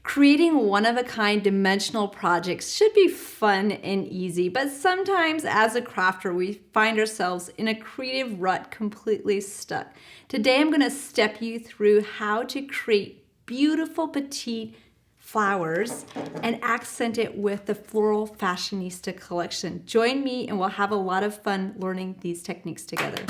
Creating one-of-a-kind dimensional projects should be fun and easy, but sometimes as a crafter, we find ourselves in a creative rut, completely stuck. Today, I'm going to step you through how to create beautiful petite flowers and accent it with the Floral Fashionista Collection. Join me and we'll have a lot of fun learning these techniques together.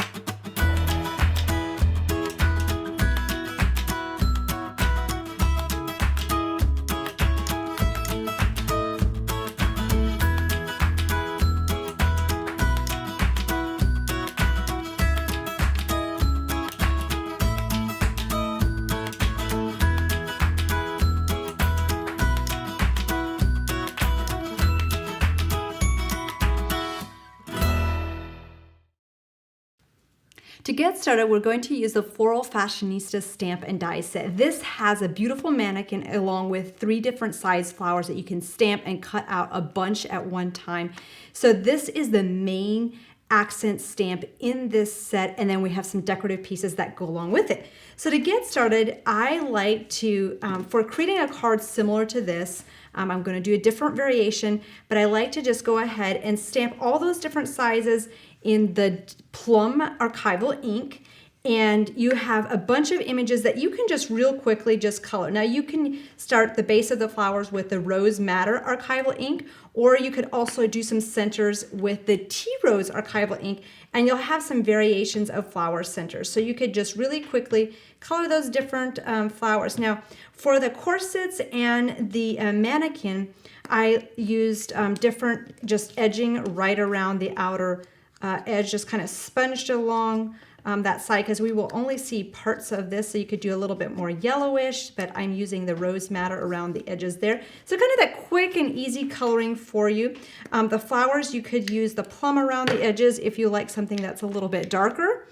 To get started, we're going to use the Floral Fashionista stamp and die set. This has a beautiful mannequin along with 3 different size flowers that you can stamp and cut out a bunch at one time. So this is the main accent stamp in this set, and then we have some decorative pieces that go along with it. So to get started, I like to, for creating a card similar to this, I'm going to do a different variation, but I like to just go ahead and stamp all those different sizes in the plum archival ink, and you have a bunch of images that you can just real quickly just color. Now you can start the base of the flowers with the Rose Madder archival ink, or you could also do some centers with the Tea Rose archival ink, and you'll have some variations of flower centers. So you could just really quickly color those different flowers. Now for the corsets and the mannequin, I used different just edging right around the outer edge, just kind of sponged along that side, because we will only see parts of this, so you could do a little bit more yellowish, but I'm using the Rose Madder around the edges there. So kind of that quick and easy coloring for you. The flowers, you could use the plum around the edges if you like something that's a little bit darker,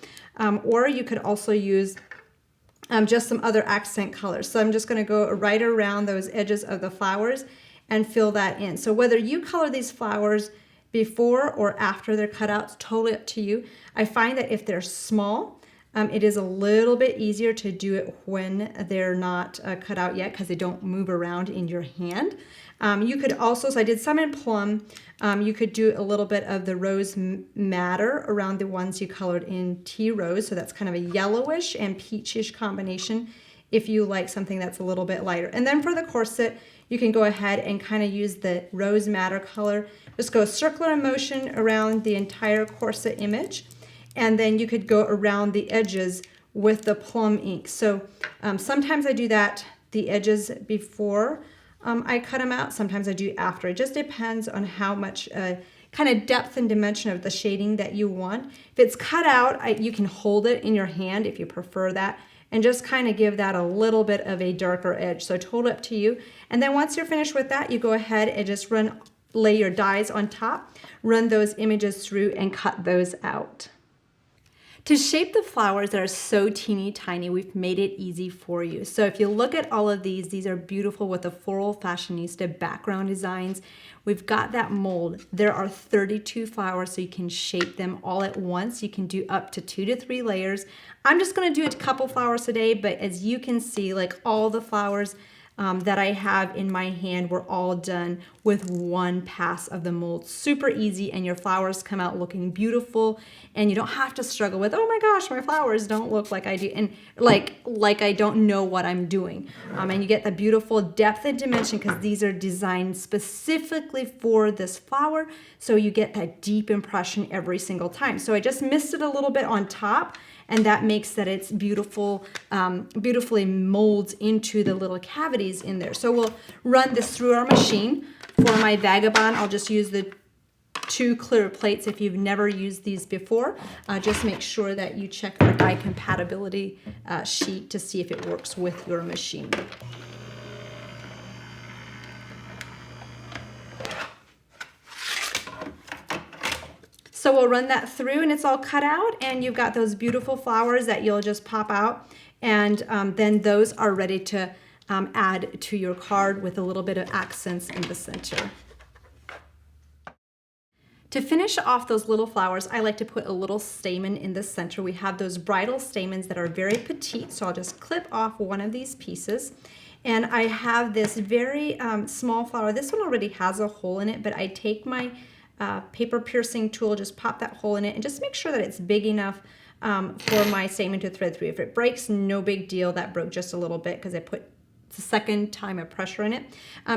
or you could also use just some other accent colors. So I'm just going to go right around those edges of the flowers and fill that in. So whether you color these flowers before or after they're cut out, it's totally up to you. I find that if they're small, it is a little bit easier to do it when they're not cut out yet, because they don't move around in your hand. You could also, so I did some in plum, you could do a little bit of the Rose Madder around the ones you colored in Tea Rose, so that's kind of a yellowish and peachish combination if you like something that's a little bit lighter. And then for the corset, you can go ahead and kind of use the Rose Madder color. Just go circular motion around the entire corset image, and then you could go around the edges with the plum ink. So sometimes I do that, the edges before I cut them out. Sometimes I do after. It just depends on how much kind of depth and dimension of the shading that you want. If it's cut out, you can hold it in your hand if you prefer that, and just kind of give that a little bit of a darker edge. So totally up to you. And then once you're finished with that, you go ahead and just lay your dies on top, run those images through, and cut those out. To shape the flowers that are so teeny tiny, we've made it easy for you. So if you look at all of these are beautiful with the Floral Fashionista background designs. We've got that mold. There are 32 flowers, so you can shape them all at once. You can do up to 2 to 3 layers. I'm just gonna do a couple flowers today, but as you can see, like all the flowers that I have in my hand were all done with one pass of the mold. Super easy, and your flowers come out looking beautiful, and you don't have to struggle with, oh my gosh, my flowers don't look like I do, and like I don't know what I'm doing. And you get the beautiful depth and dimension, because these are designed specifically for this flower, so you get that deep impression every single time. So I just misted a little bit on top, and that makes that it's beautiful, beautifully molds into the little cavities in there. So we'll run this through our machine. For my Vagabond, I'll just use the 2 clear plates. If you've never used these before, just make sure that you check our die compatibility sheet to see if it works with your machine. So we'll run that through, and it's all cut out, and you've got those beautiful flowers that you'll just pop out, and then those are ready to add to your card with a little bit of accents in the center. To finish off those little flowers, I like to put a little stamen in the center. We have those bridal stamens that are very petite, so I'll just clip off one of these pieces. And I have this very small flower. This one already has a hole in it, but I take my paper piercing tool, just pop that hole in it, and just make sure that it's big enough for my stamen to thread through. If it breaks, no big deal. That broke just a little bit because I put the second time of pressure in it.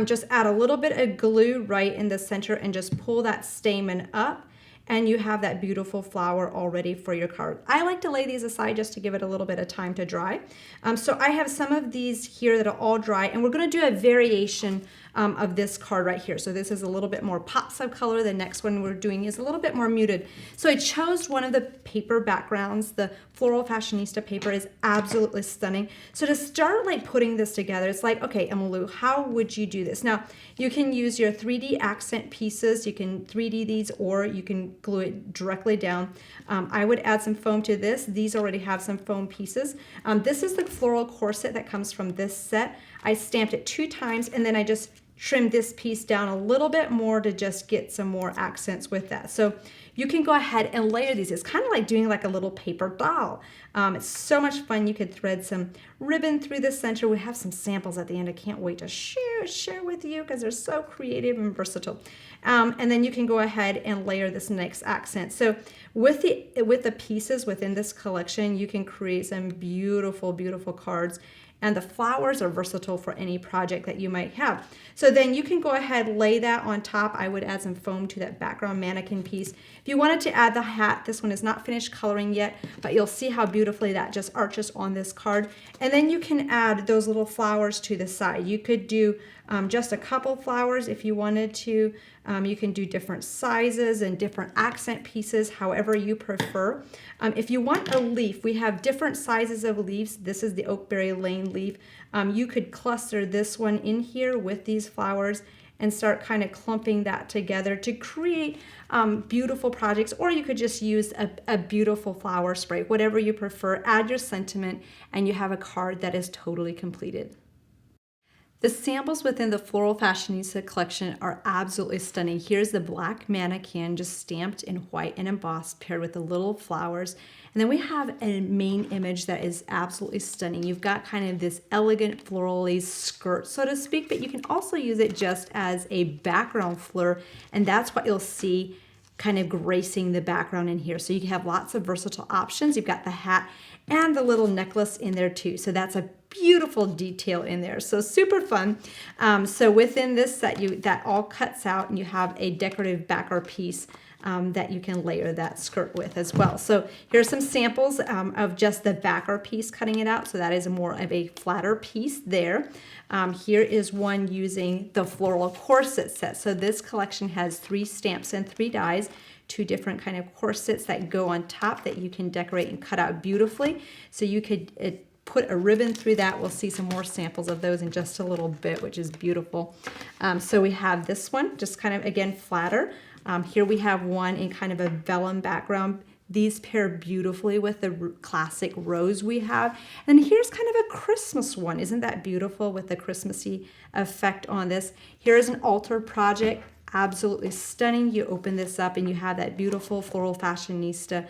Just add a little bit of glue right in the center and just pull that stamen up, and you have that beautiful flower all ready for your card. I like to lay these aside just to give it a little bit of time to dry. So I have some of these here that are all dry, and we're going to do a variation of this card right here. So this is a little bit more pops of color. The next one we're doing is a little bit more muted. So I chose one of the paper backgrounds. The Floral Fashionista paper is absolutely stunning. So to start like putting this together, it's like, okay, Emmylou, how would you do this? Now, you can use your 3D accent pieces. You can 3D these, or you can glue it directly down. I would add some foam to this. These already have some foam pieces. This is the floral corset that comes from this set. I stamped it 2 times, and then I just trimmed this piece down a little bit more to just get some more accents with that. So you can go ahead and layer these. It's kind of like doing like a little paper doll. It's so much fun. You could thread some ribbon through the center. We have some samples at the end. I can't wait to share with you because they're so creative and versatile. And then you can go ahead and layer this next accent. So with the pieces within this collection, you can create some beautiful, beautiful cards. And the flowers are versatile for any project that you might have. So then you can go ahead, lay that on top. I would add some foam to that background mannequin piece. If you wanted to add the hat, this one is not finished coloring yet, but you'll see how beautifully that just arches on this card. And then you can add those little flowers to the side. You could do just a couple flowers if you wanted to. You can do different sizes and different accent pieces, however you prefer. If you want a leaf, we have different sizes of leaves. This is the Oakberry Lane leaf. You could cluster this one in here with these flowers and start kind of clumping that together to create beautiful projects, or you could just use a beautiful flower spray, whatever you prefer. Add your sentiment, and you have a card that is totally completed. The samples within the Floral Fashionista collection are absolutely stunning. Here's the black mannequin just stamped in white and embossed, paired with the little flowers. And then we have a main image that is absolutely stunning. You've got kind of this elegant florally skirt, so to speak, but you can also use it just as a background fleur, and that's what you'll see kind of gracing the background in here. So you can have lots of versatile options. You've got the hat and the little necklace in there too. So that's a beautiful detail in there. So super fun. So within this set, that all cuts out, and you have a decorative backer piece that you can layer that skirt with as well. So here's some samples of just the backer piece cutting it out. So that is more of a flatter piece there. Here is one using the floral corset set. So this collection has 3 stamps and 3 dies, 2 different kind of corsets that go on top that you can decorate and cut out beautifully. So you could put a ribbon through that. We'll see some more samples of those in just a little bit, which is beautiful. So we have this one, just kind of, again, flatter. Here we have one in kind of a vellum background. These pair beautifully with the classic rose we have. And here's kind of a Christmas one. Isn't that beautiful with the Christmassy effect on this? Here's an altar project. Absolutely stunning. You open this up and you have that beautiful Floral Fashionista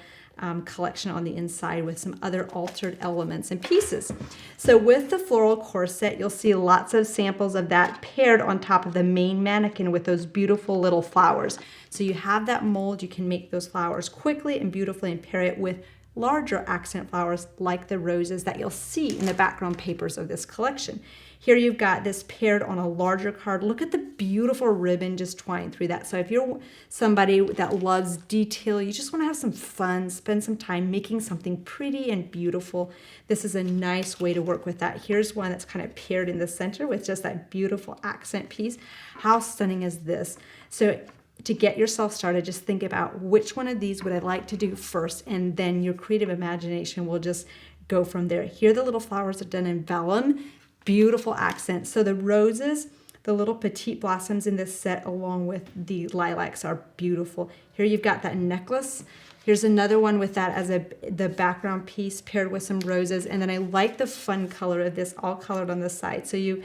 collection on the inside with some other altered elements and pieces. So with the floral corset, you'll see lots of samples of that paired on top of the main mannequin with those beautiful little flowers. So you have that mold, you can make those flowers quickly and beautifully and pair it with larger accent flowers like the roses that you'll see in the background papers of this collection. Here you've got this paired on a larger card. Look at the beautiful ribbon just twined through that. So if you're somebody that loves detail, you just want to have some fun, spend some time making something pretty and beautiful, this is a nice way to work with that. Here's one that's kind of paired in the center with just that beautiful accent piece. How stunning is this? So to get yourself started, just think about which one of these would I like to do first, and then your creative imagination will just go from there. Here the little flowers are done in vellum. Beautiful accents. So the roses, the little petite blossoms in this set along with the lilacs are beautiful. Here you've got that necklace. Here's another one with that as the background piece paired with some roses. And then I like the fun color of this, all colored on the side. So you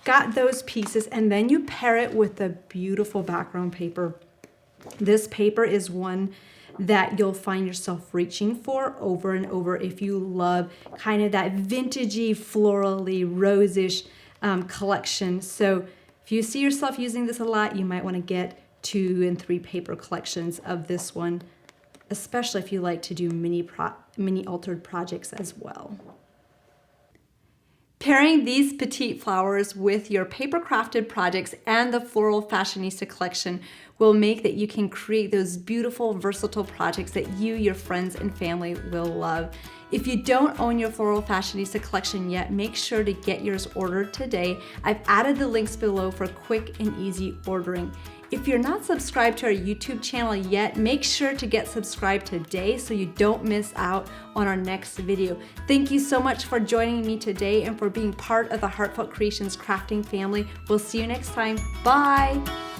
got those pieces, and then you pair it with the beautiful background paper. This paper is one that you'll find yourself reaching for over and over if you love kind of that vintagey, florally, rosish collection. So if you see yourself using this a lot, you might want to get 2 and 3 paper collections of this one, especially if you like to do mini altered projects as well. Pairing these petite flowers with your paper crafted projects and the Floral Fashionista Collection will make that you can create those beautiful, versatile projects that you, your friends, and family will love. If you don't own your Floral Fashionista Collection yet, make sure to get yours ordered today. I've added the links below for quick and easy ordering. If you're not subscribed to our YouTube channel yet, make sure to get subscribed today so you don't miss out on our next video. Thank you so much for joining me today and for being part of the Heartfelt Creations crafting family. We'll see you next time. Bye!